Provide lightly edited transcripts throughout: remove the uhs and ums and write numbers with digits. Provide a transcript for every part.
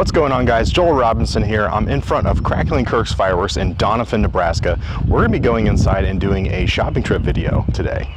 What's going on, guys? Joel Robinson here. I'm in front of Kracklin Kirks Fireworks in Doniphan, Nebraska. We're going to be going inside and doing a shopping trip video today.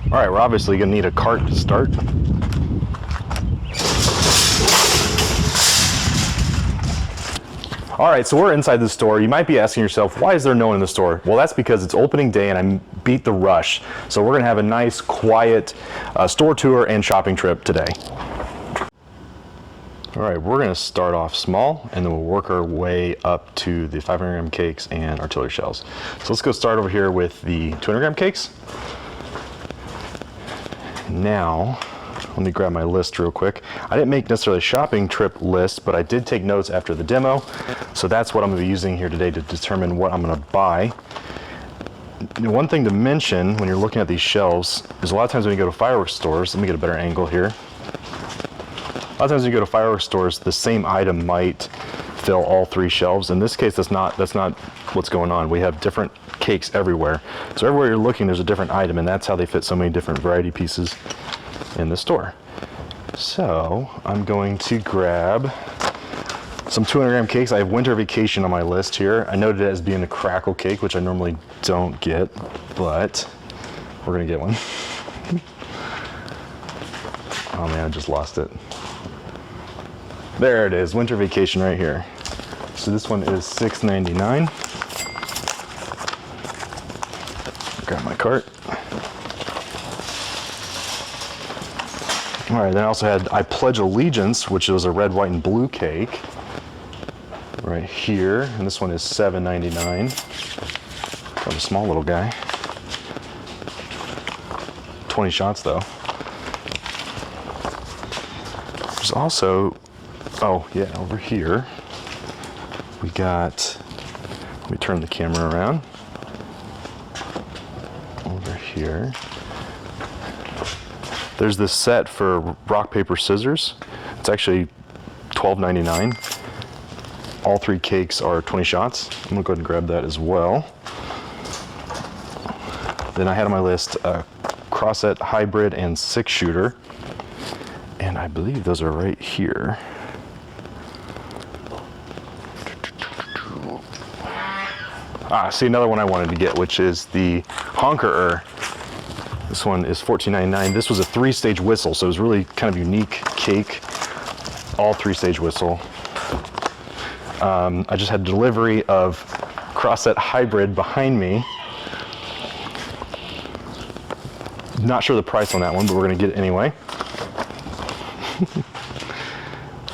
All right, we're obviously going to need a cart to start. All right, so we're inside the store. You might be asking yourself, why is there no one in the store? Well, that's because it's opening day and I beat the rush. So we're gonna have a nice, quiet store tour and shopping trip today. All right, we're gonna start off small and then we'll work our way up to the 500-gram cakes and artillery shells. So let's go start over here with the 200-gram cakes. Now, let me grab my list real quick. I didn't make necessarily a shopping trip list, but I did take notes after the demo. So that's what I'm gonna be using here today to determine what I'm gonna buy. One thing to mention when you're looking at these shelves is a lot of times when you go to fireworks stores, let me get a better angle here. A lot of times when you go to fireworks stores, the same item might fill all three shelves. In this case, that's not what's going on. We have different cakes everywhere. So everywhere you're looking, there's a different item, and that's how they fit so many different variety pieces in the store. So I'm going to grab some 200-gram cakes. I have Winter Vacation on my list here. I noted it as being a crackle cake, which I normally don't get, but we're gonna get one. Oh man, I just lost it. There it is, Winter Vacation right here. So this one is $6.99. Grab my cart. All right, then I also had I Pledge Allegiance, which was a red, white, and blue cake right here. And this one is $7.99. Got a small little guy. 20 shots though. There's also, oh yeah, over here, we got, let me turn the camera around. Over here. There's this set for rock, paper, scissors. It's actually $12.99. All three cakes are 20 shots. I'm gonna go ahead and grab that as well. Then I had on my list a Crosset Hybrid and 6-shooter. And I believe those are right here. See another one I wanted to get, which is the Honker. This one is $14.99. This was a 3-stage whistle, so it was really kind of unique cake. All 3-stage whistle. I just had delivery of Crosset Hybrid behind me. Not sure the price on that one, but we're gonna get it anyway.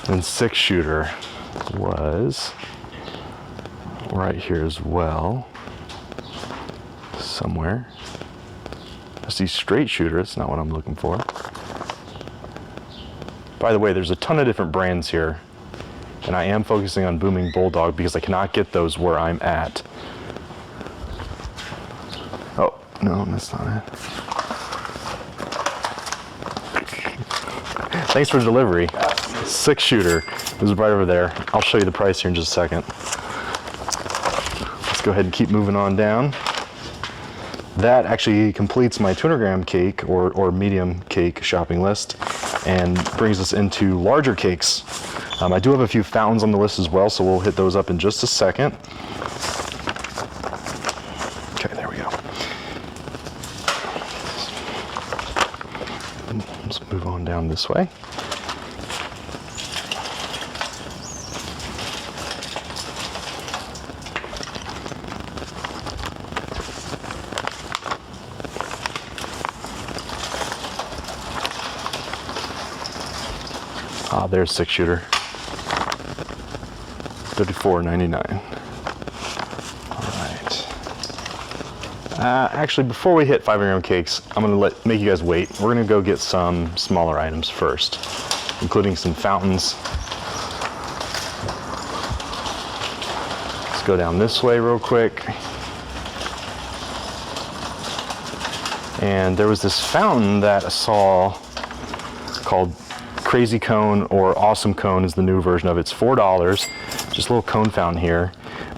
And 6-shooter was right here as well, somewhere. I see straight shooter, it's not what I'm looking for. By the way, there's a ton of different brands here, and I am focusing on Booming Bulldog because I cannot get those where I'm at. Oh, no, that's not it. Thanks for the delivery. 6-shooter, it was right over there. I'll show you the price here in just a second. Let's go ahead and keep moving on down. That actually completes my 200-gram cake or medium cake shopping list and brings us into larger cakes. I do have a few fountains on the list as well, so we'll hit those up in just a second. Okay, there we go. Let's move on down this way. There's 6-shooter, $34.99. All right. Actually, before we hit 500-gram cakes, I'm gonna make you guys wait. We're gonna go get some smaller items first, including some fountains. Let's go down this way real quick. And there was this fountain that I saw called Crazy Cone, or Awesome Cone is the new version of it. It's $4, just a little cone fountain here,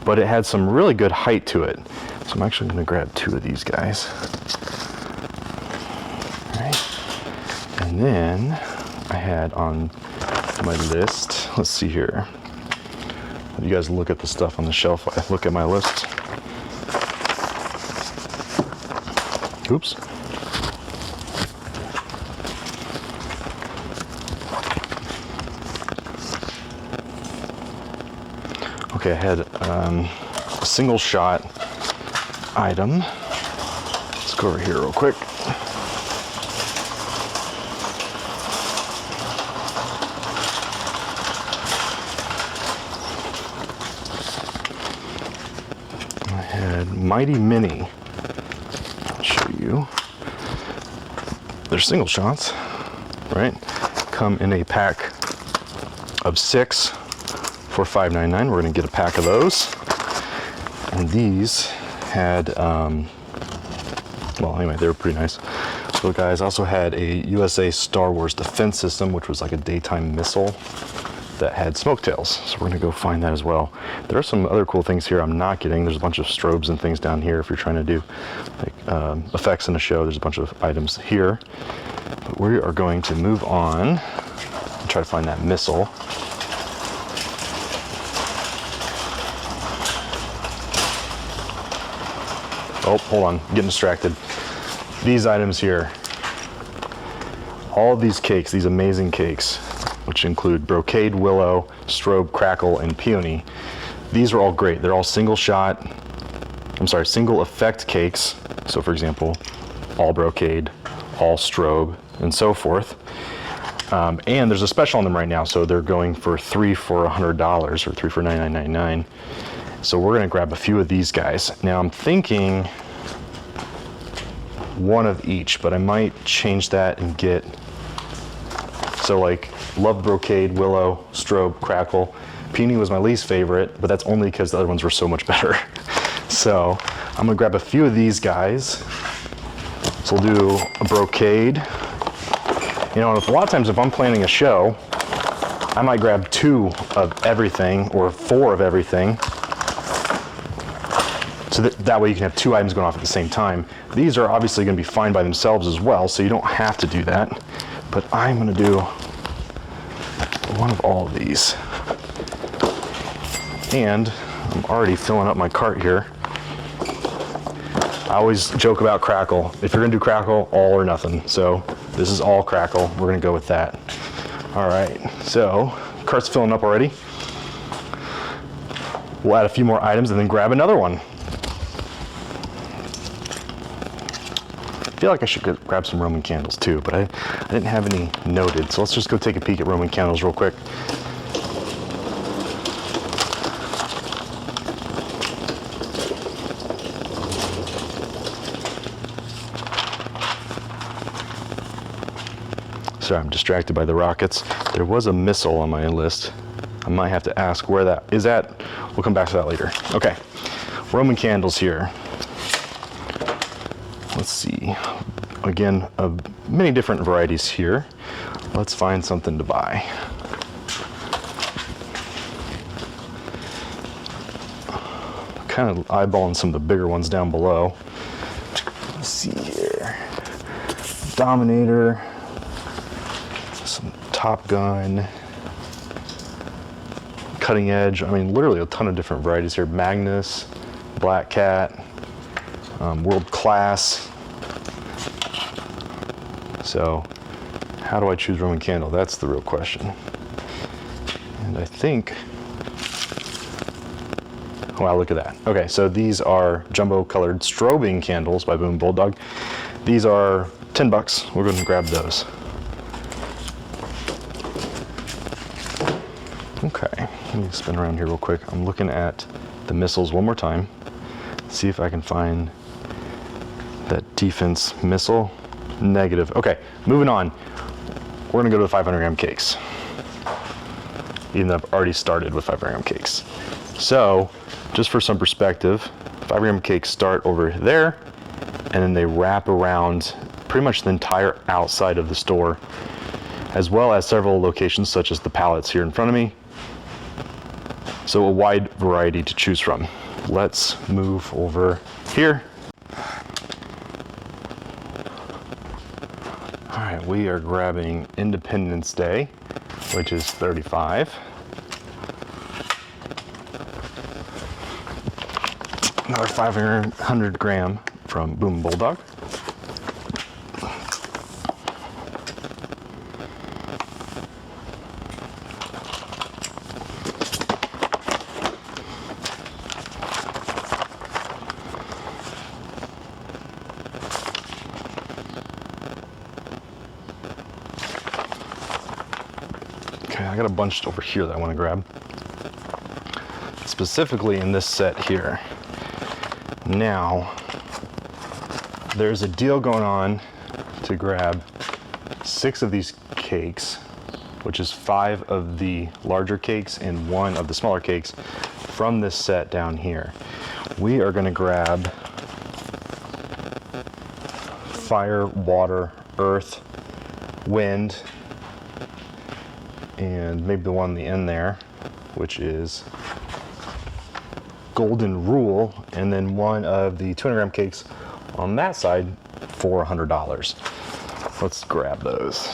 but it had some really good height to it. So I'm actually gonna grab 2 of these guys. All right. And then I had on my list, let's see here. You guys look at the stuff on the shelf. I look at my list. Oops. Okay, I had a single shot item. Let's go over here real quick. I had Mighty Mini. I'll show you. They're single shots, right? Come in a pack of 6 for $5.99. We're gonna get a pack of those. And these had, well, anyway, they were pretty nice. So guys, I also had a USA Star Wars defense system, which was like a daytime missile that had smoke tails. So we're gonna go find that as well. There are some other cool things here I'm not getting. There's a bunch of strobes and things down here if you're trying to do like effects in a show. There's a bunch of items here. But we are going to move on and try to find that missile. Oh, hold on, I'm getting distracted. These items here, all of these cakes, these amazing cakes, which include Brocade, Willow, Strobe, Crackle, and Peony. These are all great. They're all single effect cakes. So for example, all Brocade, all Strobe, and so forth. And there's a special on them right now, so they're going for 3 for $100 or 3 for $99.99. So we're gonna grab a few of these guys. Now I'm thinking one of each, but I might change that and get, so like love Brocade, Willow, Strobe, Crackle. Peony was my least favorite, but that's only because the other ones were so much better. So I'm gonna grab a few of these guys. So we'll do a Brocade. You know, a lot of times if I'm planning a show, I might grab 2 of everything or 4 of everything. So that way you can have 2 items going off at the same time. These are obviously gonna be fine by themselves as well, so you don't have to do that. But I'm gonna do one of all of these. And I'm already filling up my cart here. I always joke about Crackle. If you're gonna do Crackle, all or nothing. So this is all Crackle. We're gonna go with that. All right, so cart's filling up already. We'll add a few more items and then grab another one. I feel like I should grab some Roman candles too, but I didn't have any noted. So let's just go take a peek at Roman candles real quick. Sorry, I'm distracted by the rockets. There was a missile on my list. I might have to ask where that is at. We'll come back to that later. Okay, Roman candles here. Let's see. Again, many different varieties here. Let's find something to buy. Kind of eyeballing some of the bigger ones down below. Let's see here. Dominator. Some Top Gun. Cutting Edge. I mean, literally a ton of different varieties here. Magnus, Black Cat, World Class. So, how do I choose Roman candle? That's the real question. And I think, wow, look at that. Okay, so these are jumbo colored strobing candles by Boom Bulldog. These are 10 bucks. We're going to grab those. Okay, let me spin around here real quick. I'm looking at the missiles one more time. See if I can find that defense missile. Negative. Okay, moving on. We're gonna go to the 500 gram cakes. Even though I've already started with 500 gram cakes. So, just for some perspective, 500 gram cakes start over there, and then they wrap around pretty much the entire outside of the store, as well as several locations such as the pallets here in front of me. So a wide variety to choose from. let's move over here. All right, we are grabbing Independence Day, which is 35. Another 500 gram from Boom Bulldog. Okay, I got a bunch over here that I want to grab. Specifically in this set here. Now, there's a deal going on to grab 6 of these cakes, which is 5 of the larger cakes and 1 of the smaller cakes from this set down here. We are going to grab fire, water, earth, wind, and maybe the one in the end there, which is golden rule, and then 1 of the 200 gram cakes on that side for $100. Let's grab those.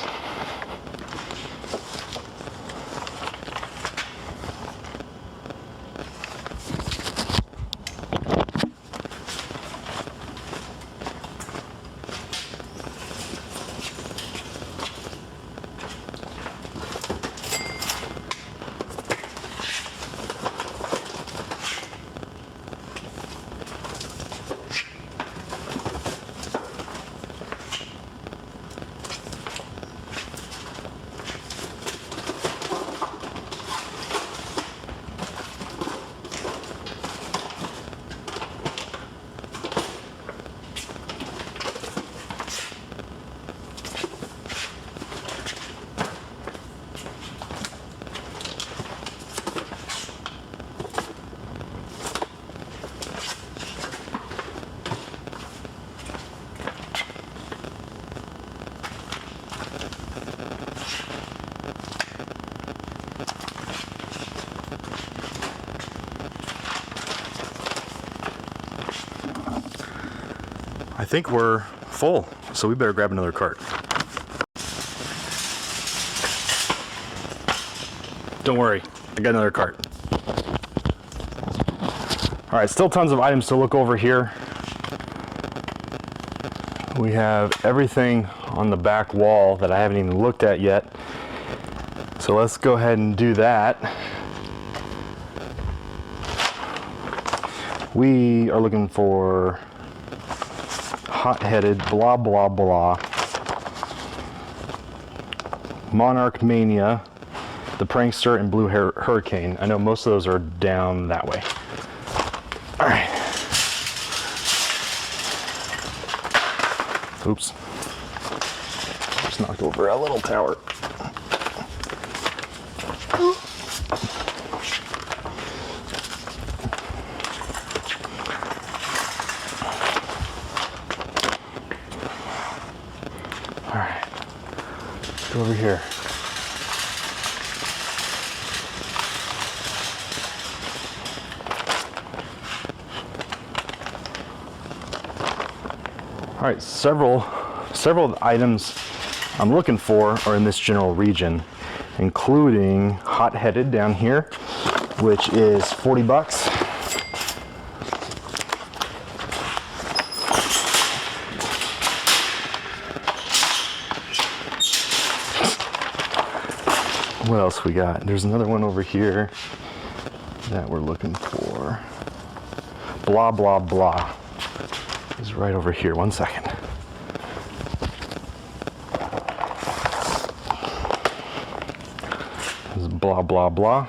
I think we're full, so we better grab another cart. Don't worry, I got another cart. All right, still tons of items to look over here. We have everything on the back wall that I haven't even looked at yet. So let's go ahead and do that. We are looking for hot-headed, blah, blah, blah. Monarch Mania, the Prankster, and Blue Hurricane. I know most of those are down that way. All right. Oops. Just knocked over a little tower. Over here. All right, several of the items I'm looking for are in this general region, including hot-headed down here, which is 40 bucks. What else we got? There's another one over here that we're looking for. Blah, blah, blah. It's right over here. One second. This is blah, blah, blah.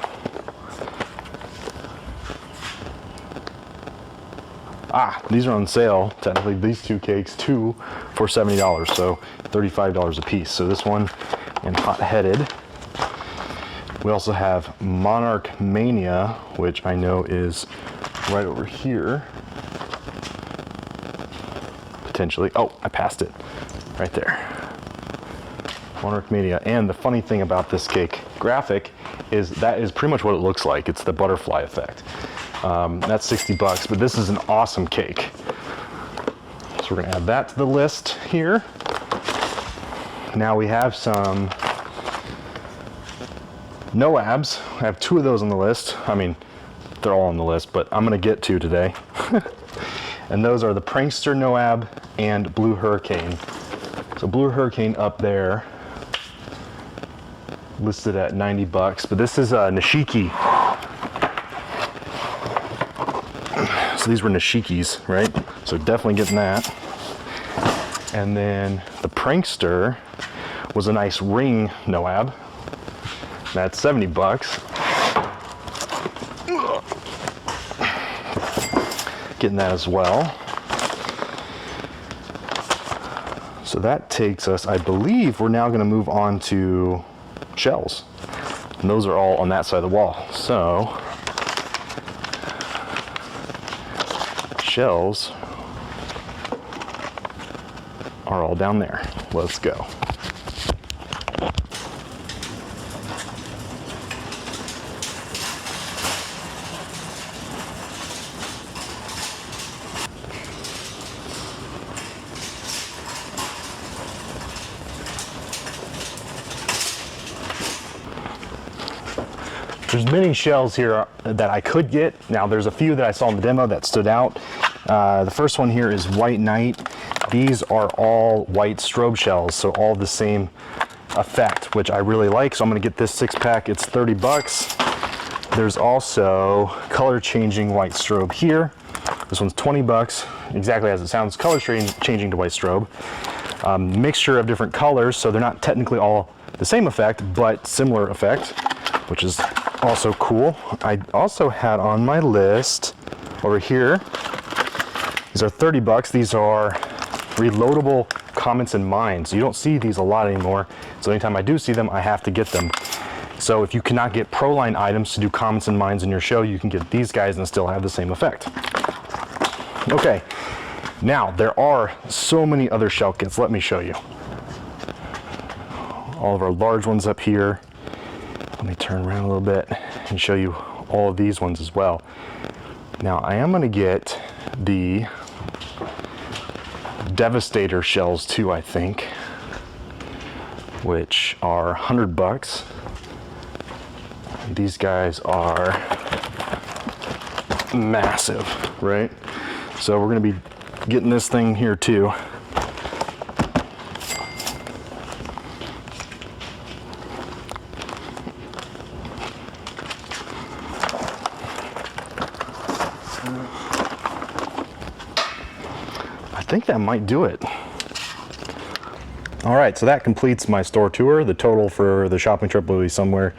Ah, these are on sale. Technically, these 2 cakes, 2 for $70, so $35 a piece. So this one and hot-headed. We also have Monarch Mania, which I know is right over here. Potentially. Oh, I passed it. Right there. Monarch Mania. And the funny thing about this cake graphic is that is pretty much what it looks like. It's the butterfly effect. That's 60 bucks, but this is an awesome cake. So we're gonna add that to the list here. Now we have some NOABs. I have 2 of those on the list. I mean, they're all on the list, but I'm gonna get 2 today. And those are the Prankster NOAB and Blue Hurricane. So Blue Hurricane up there, listed at 90 bucks, but this is a Nishiki. So these were Nishikis, right? So definitely getting that. And then the Prankster was a nice ring NOAB. That's 70 bucks. Getting that as well. So that takes us, I believe we're now going to move on to shells. And those are all on that side of the wall. So shells are all down there. Let's go. There's many shells here that I could get. Now there's a few that I saw in the demo that stood out. The first one here is White Knight. These are all white strobe shells, so all the same effect, which I really like. So I'm gonna get this 6-pack, it's 30 bucks. There's also color changing white strobe here. This one's 20 bucks, exactly as it sounds, color changing to white strobe. Mixture of different colors, so they're not technically all the same effect, but similar effect, which is also cool. I also had on my list over here, these are 30 bucks. These are reloadable comments and mines. You don't see these a lot anymore, so anytime I do see them, I have to get them. So if you cannot get Proline items to do comments and mines in your show, you can get these guys and still have the same effect. Okay, now there are so many other shell kits. Let me show you. All of our large ones up here. Let me turn around a little bit and show you all of these ones as well. Now I am gonna get the Devastator Shells too, I think, which are 100 bucks. These guys are massive, right? So we're gonna be getting this thing here too. I think that might do it. All right, so that completes my store tour. The total for the shopping trip will be somewhere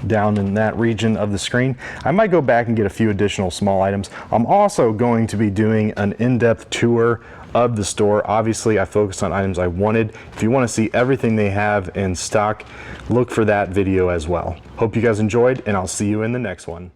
down in that region of the screen. I might go back and get a few additional small items. I'm also going to be doing an in-depth tour of the store. Obviously, I focused on items I wanted. If you want to see everything they have in stock, look for that video as well. Hope you guys enjoyed, and I'll see you in the next one.